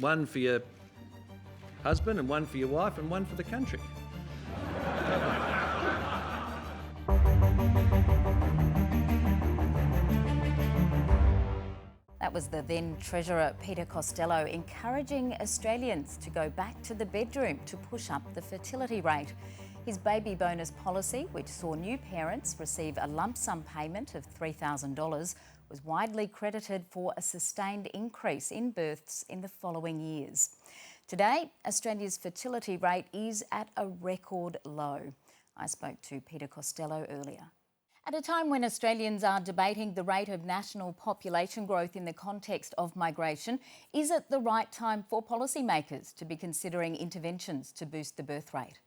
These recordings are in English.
one for your husband and one for your wife and one for the country. That was the then Treasurer Peter Costello encouraging Australians to go back to the bedroom to push up the fertility rate. His baby bonus policy, which saw new parents receive a lump sum payment of $3,000, was widely credited for a sustained increase in births in the following years. Today, Australia's fertility rate is at a record low. I spoke to Peter Costello earlier. At a time when Australians are debating the rate of national population growth in the context of migration, is it the right time for policymakers to be considering interventions to boost the birth rate?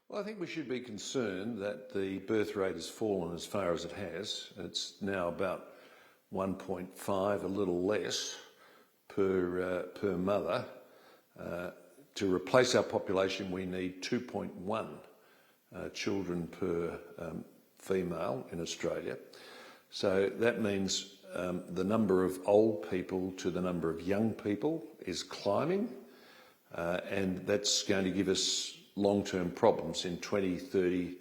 Well, I think we should be concerned that the birth rate has fallen as far as it has. It's now about 1.5, a little less, per mother. To replace our population, we need 2.1 children per female in Australia. So that means the number of old people to the number of young people is climbing, and that's going to give us long-term problems in 20, 30,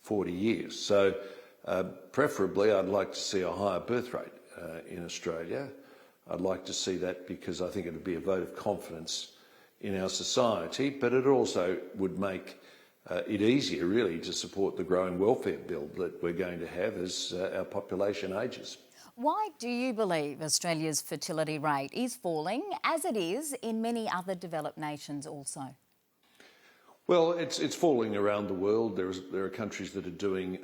40 years. So preferably I'd like to see a higher birth rate in Australia. I'd like to see that because I think it would be a vote of confidence in our society, but it also would make it easier really to support the growing welfare bill that we're going to have as our population ages. Why do you believe Australia's fertility rate is falling, as it is in many other developed nations also? Well, it's falling around the world. There are countries that are doing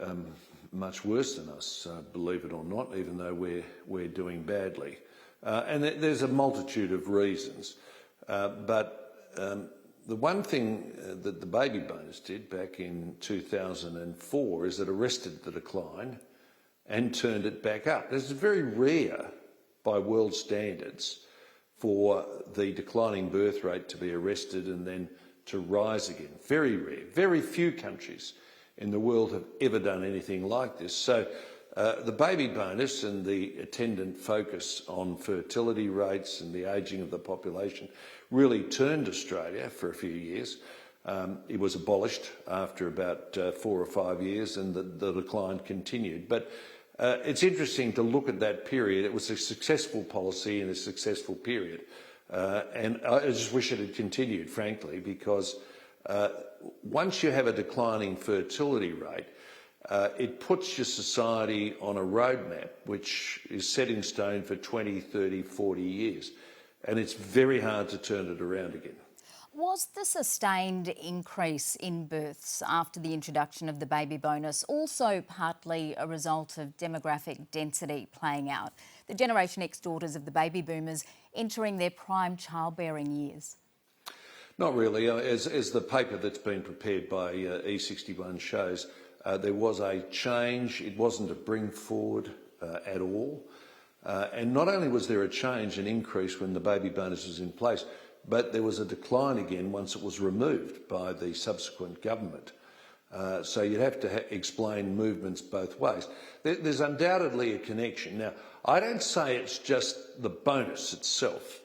much worse than us, believe it or not, even though we're doing badly. And there's a multitude of reasons. But the one thing that the baby bonus did back in 2004 is it arrested the decline and turned it back up. It's very rare by world standards for the declining birth rate to be arrested and then to rise again. Very rare. Very few countries in the world have ever done anything like this. So the baby bonus and the attendant focus on fertility rates and the ageing of the population really turned Australia for a few years. It was abolished after about 4 or 5 years, and the decline continued. But it's interesting to look at that period. It was a successful policy in a successful period. And I just wish it had continued, frankly, because once you have a declining fertility rate, it puts your society on a roadmap which is set in stone for 20, 30, 40 years. And it's very hard to turn it around again. Was the sustained increase in births after the introduction of the baby bonus also partly a result of demographic density playing out? The Generation X daughters of the baby boomers entering their prime childbearing years? Not really. As the paper that's been prepared by E61 shows, there was a change. It wasn't a bring forward at all. And not only was there a change, an increase when the baby bonus was in place, but there was a decline again once it was removed by the subsequent government. So you'd have to explain movements both ways. There's undoubtedly a connection. Now, I don't say it's just the bonus itself.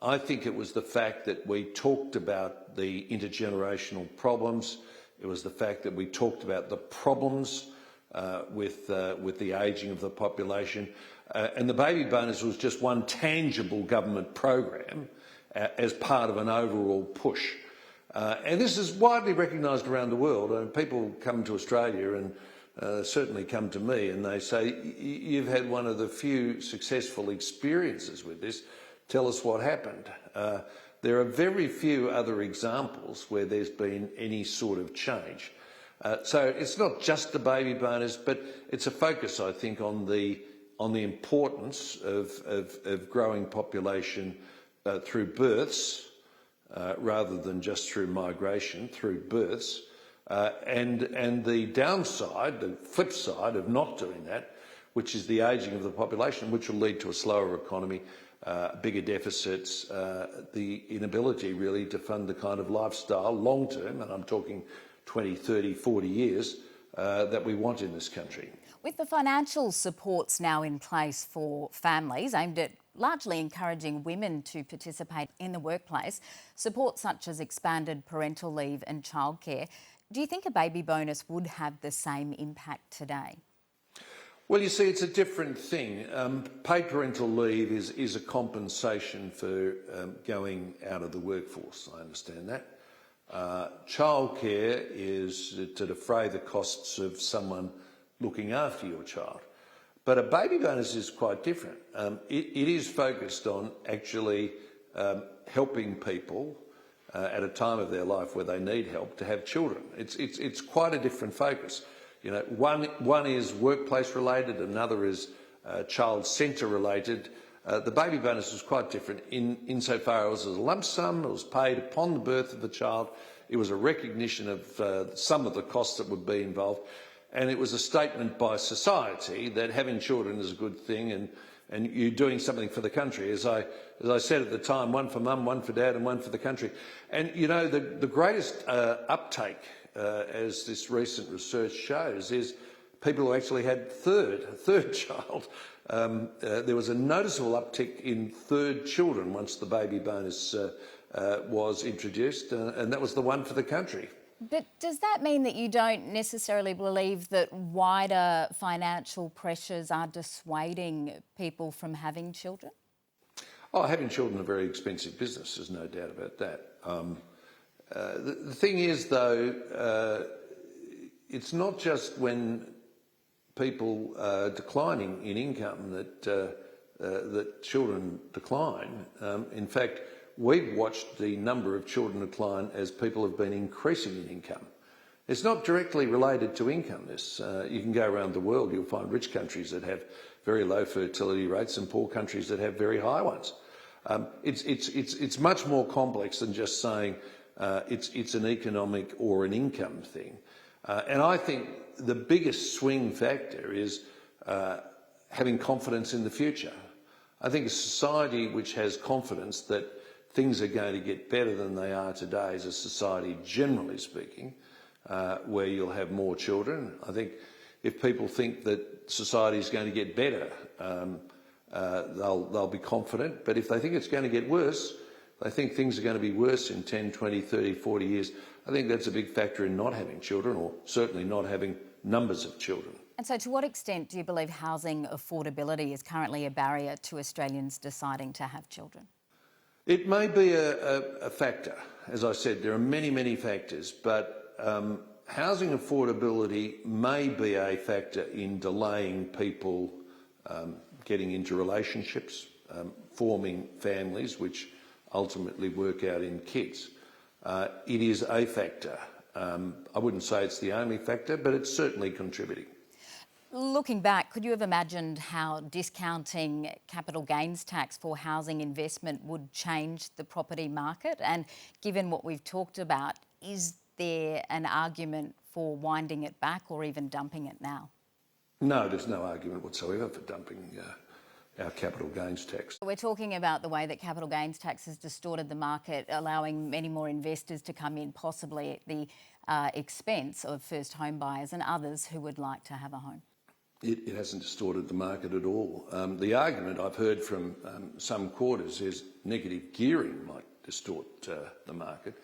I think it was the fact that we talked about the intergenerational problems. It was the fact that we talked about the problems with the ageing of the population. And the baby bonus was just one tangible government program as part of an overall push. And this is widely recognised around the world. People come to Australia and certainly come to me and they say, you've had one of the few successful experiences with this. Tell us what happened. There are very few other examples where there's been any sort of change. So it's not just the baby bonus, but it's a focus, I think, on the importance of growing population through births, rather than just through migration, through births, and the downside, the flip side of not doing that, which is the ageing of the population, which will lead to a slower economy, bigger deficits, the inability really to fund the kind of lifestyle long term, and I'm talking 20, 30, 40 years, that we want in this country. With the financial supports now in place for families aimed at largely encouraging women to participate in the workplace, support such as expanded parental leave and childcare, do you think a baby bonus would have the same impact today? Well, you see, it's a different thing. Paid parental leave is a compensation for going out of the workforce. I understand that. Childcare is to defray the costs of someone looking after your child. But a baby bonus is quite different. It is focused on actually helping people at a time of their life where they need help to have children. It's quite a different focus. You know, one is workplace related, another is child centre related. The baby bonus was quite different insofar as it was a lump sum, it was paid upon the birth of the child, it was a recognition of some of the costs that would be involved, and it was a statement by society that having children is a good thing and you're doing something for the country. As I said at the time, one for mum, one for dad and one for the country. And you know, the greatest uptake, as this recent research shows, is people who actually had a third child. There was a noticeable uptick in third children once the baby bonus was introduced, and that was the one for the country. But does that mean that you don't necessarily believe that wider financial pressures are dissuading people from having children? Oh, having children is a very expensive business, there's no doubt about that. The thing is, though, it's not just when people are declining in income that children decline. In fact, we've watched the number of children decline as people have been increasing in income. It's not directly related to income. You can go around the world, you'll find rich countries that have very low fertility rates and poor countries that have very high ones. It's much more complex than just saying it's an economic or an income thing. And I think the biggest swing factor is having confidence in the future. I think a society which has confidence that things are going to get better than they are today is a society, generally speaking, where you'll have more children. I think if people think that society is going to get better, they'll be confident. But if they think it's going to get worse, they think things are going to be worse in 10, 20, 30, 40 years, I think that's a big factor in not having children, or certainly not having numbers of children. And so to what extent do you believe housing affordability is currently a barrier to Australians deciding to have children? It may be a factor. As I said, there are many, many factors, but housing affordability may be a factor in delaying people getting into relationships, forming families, which ultimately work out in kids. It is a factor. I wouldn't say it's the only factor, but it's certainly contributing. Looking back, could you have imagined how discounting capital gains tax for housing investment would change the property market? And given what we've talked about, is there an argument for winding it back or even dumping it now? No, there's no argument whatsoever for dumping our capital gains tax. We're talking about the way that capital gains tax has distorted the market, allowing many more investors to come in, possibly at the expense of first home buyers and others who would like to have a home. It hasn't distorted the market at all. The argument I've heard from some quarters is negative gearing might distort the market.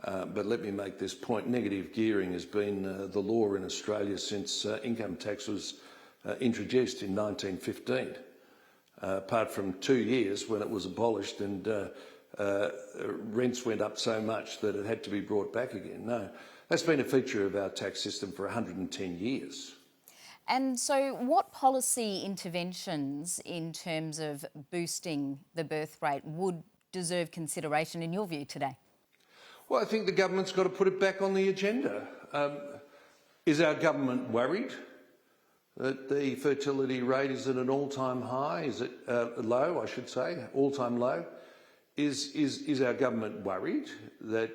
But let me make this point. Negative gearing has been the law in Australia since income tax was introduced in 1915. Apart from 2 years when it was abolished and rents went up so much that it had to be brought back again. No, that's been a feature of our tax system for 110 years. And so what policy interventions in terms of boosting the birth rate would deserve consideration in your view today? Well, I think the government's got to put it back on the agenda. Is our government worried that the fertility rate is at an all-time high? Is it low, I should say, all-time low? Is our government worried that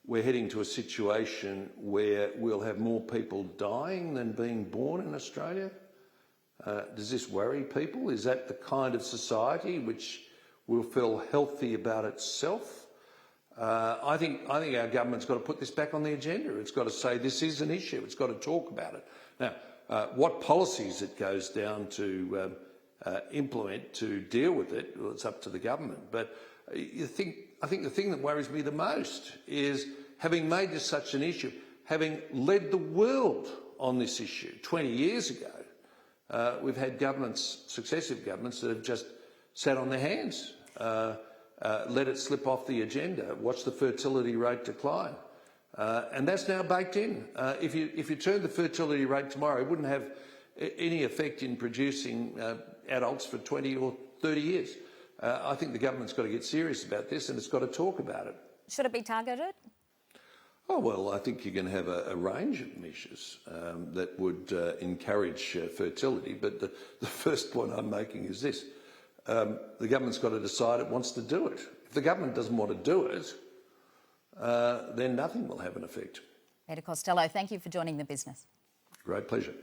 we're heading to a situation where we'll have more people dying than being born in Australia? Does this worry people? Is that the kind of society which will feel healthy about itself? I think our government's got to put this back on the agenda. It's got to say this is an issue. It's got to talk about it. Now, What policies it goes down to implement to deal with it, well, it's up to the government. But I think the thing that worries me the most is having made this such an issue, having led the world on this issue 20 years ago, we've had governments, successive governments, that have just sat on their hands, let it slip off the agenda, watch the fertility rate decline. And that's now baked in. If you turn the fertility rate tomorrow, it wouldn't have any effect in producing adults for 20 or 30 years. I think the government's got to get serious about this, and it's got to talk about it. Should it be targeted? Oh, well, I think you're going to have a range of measures that would encourage fertility, but the first point I'm making is this. The government's got to decide it wants to do it. If the government doesn't want to do it, then nothing will have an effect. Peter Costello, thank you for joining The Business. Great pleasure.